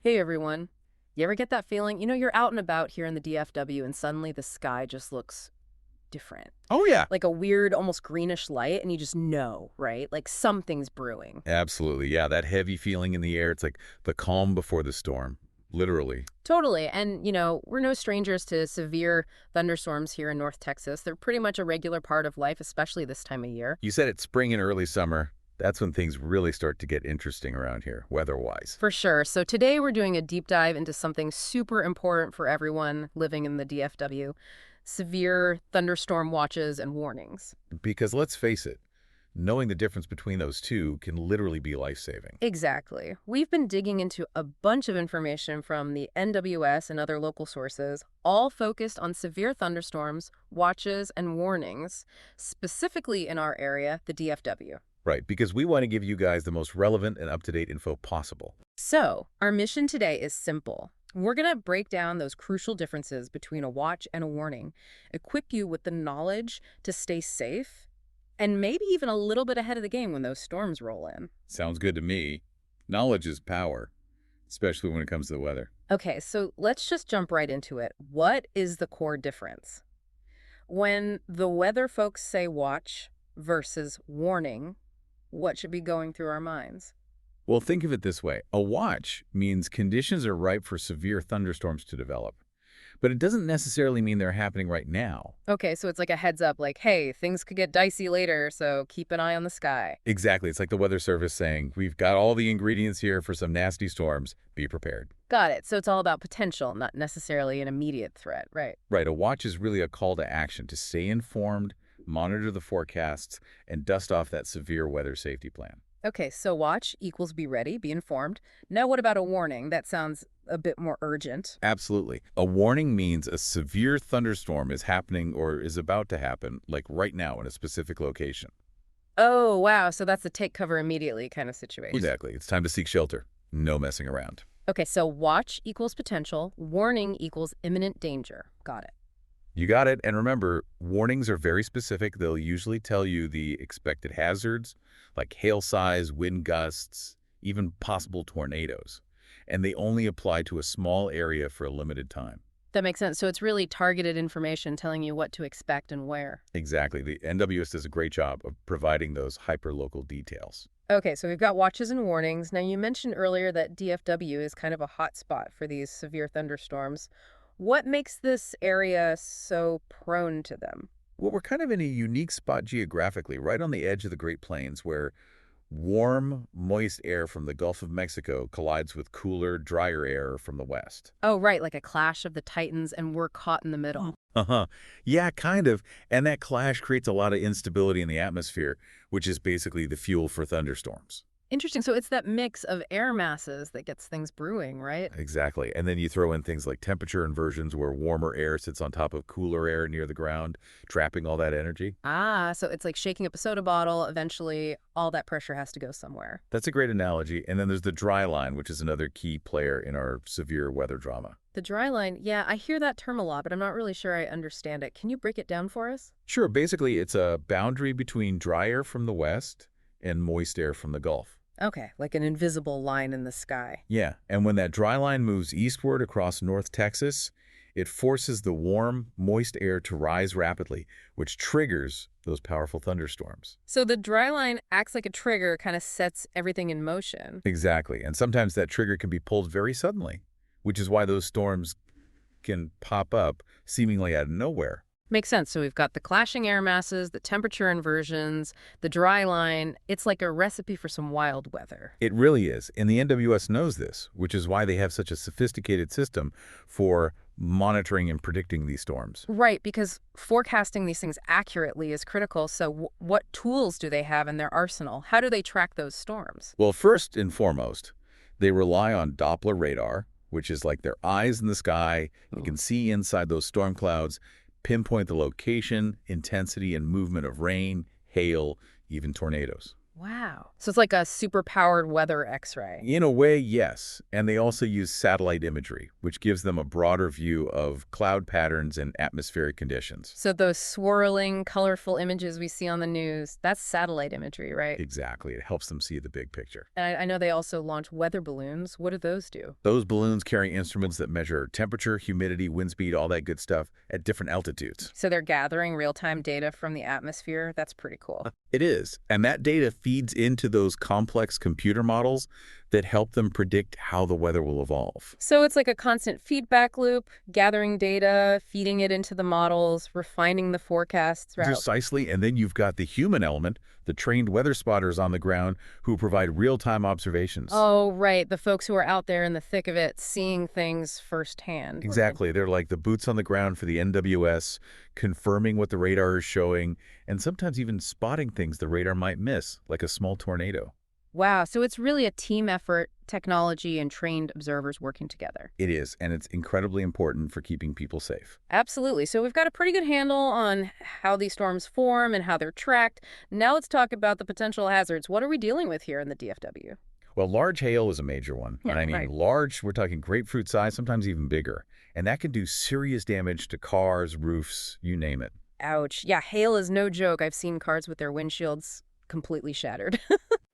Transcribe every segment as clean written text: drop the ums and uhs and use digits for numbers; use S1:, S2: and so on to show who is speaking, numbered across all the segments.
S1: Hey everyone. You ever get that feeling? You're out and about here in the DFW and suddenly the sky just looks different.
S2: Oh, yeah.
S1: Like a weird, almost greenish light, and you just know, right? Like something's brewing.
S2: Absolutely. Yeah, that heavy feeling in the air. It's like the calm before the storm, literally.
S1: Totally. And, we're no strangers to severe thunderstorms here in North Texas. They're pretty much a regular part of life, especially this time of year.
S2: You said it's spring and early summer. That's when things really start to get interesting around here, weather-wise.
S1: For sure. So today we're doing a deep dive into something super important for everyone living in the DFW, severe thunderstorm watches and warnings.
S2: Because let's face it, knowing the difference between those two can literally be life-saving.
S1: Exactly. We've been digging into a bunch of information from the NWS and other local sources, all focused on severe thunderstorms, watches, and warnings, specifically in our area, the DFW.
S2: Right, because we want to give you guys the most relevant and up-to-date info possible.
S1: So, our mission today is simple. We're going to break down those crucial differences between a watch and a warning, equip you with the knowledge to stay safe, and maybe even a little bit ahead of the game when those storms roll in.
S2: Sounds good to me. Knowledge is power, especially when it comes to the weather.
S1: Okay, so let's just jump right into it. What is the core difference? When the weather folks say watch versus warning, what should be going through our minds?
S2: Well, think of it this way. A watch means conditions are ripe for severe thunderstorms to develop. But it doesn't necessarily mean they're happening right now.
S1: Okay, so it's like a heads up, like, hey, things could get dicey later, so keep an eye on the sky.
S2: Exactly. It's like the Weather Service saying, we've got all the ingredients here for some nasty storms. Be prepared.
S1: Got it. So it's all about potential, not necessarily an immediate threat, right?
S2: Right. A watch is really a call to action to stay informed, monitor the forecasts, and dust off that severe weather safety plan.
S1: Okay, so watch equals be ready, be informed. Now, what about a warning? That sounds a bit more urgent.
S2: Absolutely. A warning means a severe thunderstorm is happening or is about to happen, like right now in a specific location.
S1: Oh, wow. So that's a take cover immediately kind of situation.
S2: Exactly. It's time to seek shelter. No messing around.
S1: Okay, so watch equals potential, warning equals imminent danger. Got it.
S2: You got it. And remember, warnings are very specific. They'll usually tell you the expected hazards, like hail size, wind gusts, even possible tornadoes. And they only apply to a small area for a limited time.
S1: That makes sense. So it's really targeted information telling you what to expect and where.
S2: Exactly. The NWS does a great job of providing those hyper-local details.
S1: Okay, so we've got watches and warnings. Now, you mentioned earlier that DFW is kind of a hot spot for these severe thunderstorms. What makes this area so prone to them?
S2: Well, we're kind of in a unique spot geographically, right on the edge of the Great Plains, where warm, moist air from the Gulf of Mexico collides with cooler, drier air from the west.
S1: Oh, right, like a clash of the titans, and we're caught in the middle.
S2: Uh-huh. Yeah, kind of. And that clash creates a lot of instability in the atmosphere, which is basically the fuel for thunderstorms.
S1: Interesting. So it's that mix of air masses that gets things brewing, right?
S2: Exactly. And then you throw in things like temperature inversions where warmer air sits on top of cooler air near the ground, trapping all that energy.
S1: Ah, so it's like shaking up a soda bottle. Eventually, all that pressure has to go somewhere.
S2: That's a great analogy. And then there's the dry line, which is another key player in our severe weather drama.
S1: The dry line, yeah, I hear that term a lot, but I'm not really sure I understand it. Can you break it down for us?
S2: Sure, basically it's a boundary between dry air from the west and moist air from the Gulf.
S1: Okay, like an invisible line in the sky.
S2: Yeah, and when that dry line moves eastward across North Texas, it forces the warm, moist air to rise rapidly, which triggers those powerful thunderstorms.
S1: So the dry line acts like a trigger, kind of sets everything in motion.
S2: Exactly, and sometimes that trigger can be pulled very suddenly, which is why those storms can pop up seemingly out of nowhere.
S1: Makes sense. So we've got the clashing air masses, the temperature inversions, the dry line. It's like a recipe for some wild weather.
S2: It really is, and the NWS knows this, which is why they have such a sophisticated system for monitoring and predicting these storms.
S1: Right, because forecasting these things accurately is critical. So what tools do they have in their arsenal? How do they track those storms?
S2: Well, first and foremost, they rely on Doppler radar, which is like their eyes in the sky. You can see inside those storm clouds, pinpoint the location, intensity, and movement of rain, hail, even tornadoes.
S1: Wow. So it's like a super-powered weather X-ray.
S2: In a way, yes. And they also use satellite imagery, which gives them a broader view of cloud patterns and atmospheric conditions.
S1: So those swirling, colorful images we see on the news, that's satellite imagery, right?
S2: Exactly. It helps them see the big picture.
S1: And I know they also launch weather balloons. What do those do?
S2: Those balloons carry instruments that measure temperature, humidity, wind speed, all that good stuff at different altitudes.
S1: So they're gathering real-time data from the atmosphere. That's pretty cool.
S2: It is. And that data feeds into those complex computer models that help them predict how the weather will evolve.
S1: So it's like a constant feedback loop, gathering data, feeding it into the models, refining the forecasts throughout.
S2: Precisely. And then you've got the human element, the trained weather spotters on the ground who provide real-time observations.
S1: Oh, right. The folks who are out there in the thick of it, seeing things firsthand.
S2: Exactly. They're like the boots on the ground for the NWS, confirming what the radar is showing, and sometimes even spotting things the radar might miss, like a small tornado.
S1: Wow. So it's really a team effort, technology and trained observers working together.
S2: It is, and it's incredibly important for keeping people safe.
S1: Absolutely. So we've got a pretty good handle on how these storms form and how they're tracked. Now let's talk about the potential hazards. What are we dealing with here in the DFW?
S2: Well, large hail is a major one.
S1: Yeah,
S2: And I mean,
S1: right.
S2: large, we're talking grapefruit size, sometimes even bigger. And that can do serious damage to cars, roofs, you name it.
S1: Ouch. Yeah, hail is no joke. I've seen cars with their windshields completely shattered.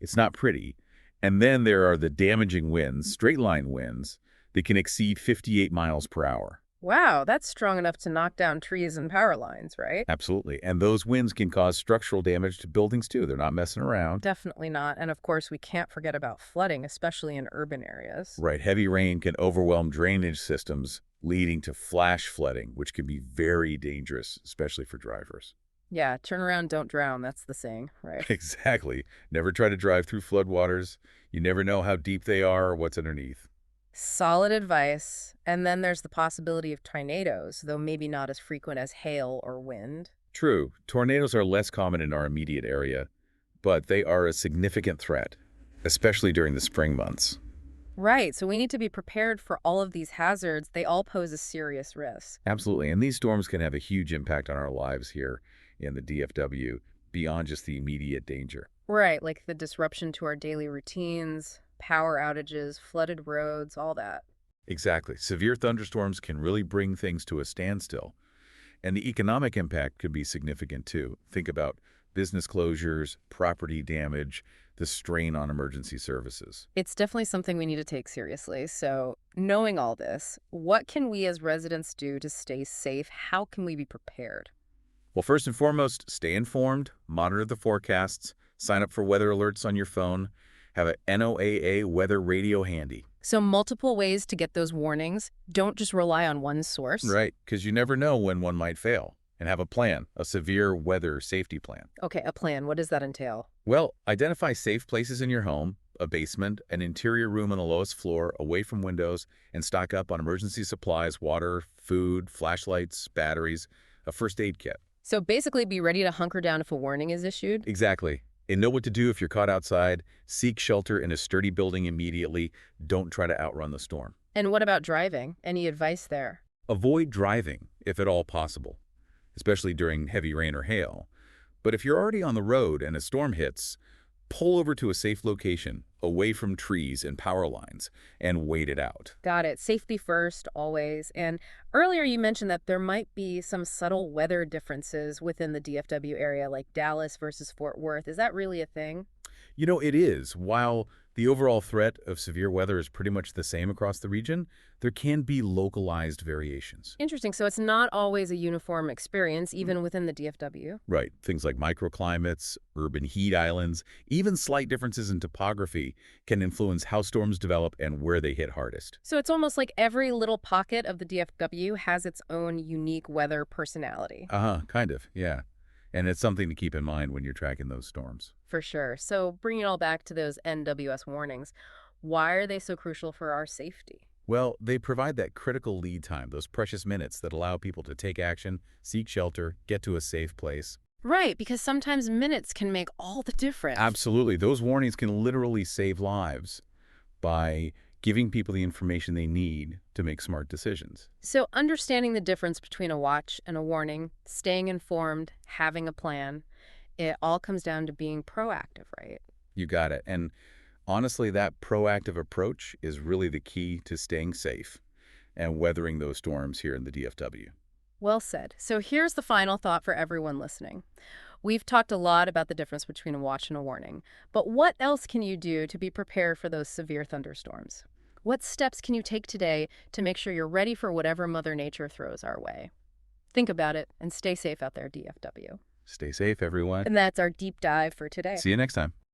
S2: It's not pretty. And then there are the damaging winds, straight line winds, that can exceed 58 miles per hour.
S1: Wow, that's strong enough to knock down trees and power lines, right?
S2: Absolutely. And those winds can cause structural damage to buildings too. They're not messing around.
S1: Definitely not. And of course, we can't forget about flooding, especially in urban areas.
S2: Right. Heavy rain can overwhelm drainage systems, leading to flash flooding, which can be very dangerous, especially for drivers.
S1: Yeah, turn around, don't drown. That's the saying, right?
S2: Exactly. Never try to drive through floodwaters. You never know how deep they are or what's underneath.
S1: Solid advice. And then there's the possibility of tornadoes, though maybe not as frequent as hail or wind.
S2: True, tornadoes are less common in our immediate area, but they are a significant threat, especially during the spring months.
S1: Right, so we need to be prepared for all of these hazards. They all pose a serious risk.
S2: Absolutely, and these storms can have a huge impact on our lives here in the DFW beyond just the immediate danger.
S1: Right, like the disruption to our daily routines, power outages, flooded roads, all that.
S2: Exactly. Severe thunderstorms can really bring things to a standstill. And the economic impact could be significant too. Think about business closures, property damage, the strain on emergency services.
S1: It's definitely something we need to take seriously. So, knowing all this, what can we as residents do to stay safe? How can we be prepared?
S2: Well, first and foremost, stay informed, monitor the forecasts, sign up for weather alerts on your phone, have a NOAA weather radio handy.
S1: So, multiple ways to get those warnings. Don't just rely on one source.
S2: Right, because you never know when one might fail. And have a plan, a severe weather safety plan.
S1: Okay, a plan. What does that entail?
S2: Well, identify safe places in your home, a basement, an interior room on the lowest floor, away from windows, and stock up on emergency supplies, water, food, flashlights, batteries, a first aid kit.
S1: So, basically, be ready to hunker down if a warning is issued.
S2: Exactly. And know what to do if you're caught outside. Seek shelter in a sturdy building immediately. Don't try to outrun the storm.
S1: And what about driving? Any advice there?
S2: Avoid driving, if at all possible, especially during heavy rain or hail. But if you're already on the road and a storm hits, pull over to a safe location, away from trees and power lines, and wait it out.
S1: Got it. Safety first, always. And earlier you mentioned that there might be some subtle weather differences within the DFW area, like Dallas versus Fort Worth. Is that really a thing?
S2: You know, it is. While the overall threat of severe weather is pretty much the same across the region, there can be localized variations.
S1: Interesting. So it's not always a uniform experience, even within the DFW.
S2: Right. Things like microclimates, urban heat islands, even slight differences in topography can influence how storms develop and where they hit hardest.
S1: So it's almost like every little pocket of the DFW has its own unique weather personality.
S2: Kind of, yeah. And it's something to keep in mind when you're tracking those storms.
S1: For sure. So bringing it all back to those NWS warnings, why are they so crucial for our safety?
S2: Well, they provide that critical lead time, those precious minutes that allow people to take action, seek shelter, get to a safe place.
S1: Right, because sometimes minutes can make all the difference.
S2: Absolutely. Those warnings can literally save lives by giving people the information they need to make smart decisions.
S1: So understanding the difference between a watch and a warning, staying informed, having a plan, it all comes down to being proactive, right?
S2: You got it. And honestly, that proactive approach is really the key to staying safe and weathering those storms here in the DFW.
S1: Well said. So here's the final thought for everyone listening. We've talked a lot about the difference between a watch and a warning, but what else can you do to be prepared for those severe thunderstorms? What steps can you take today to make sure you're ready for whatever Mother Nature throws our way? Think about it and stay safe out there, DFW.
S2: Stay safe, everyone.
S1: And that's our deep dive for today.
S2: See you next time.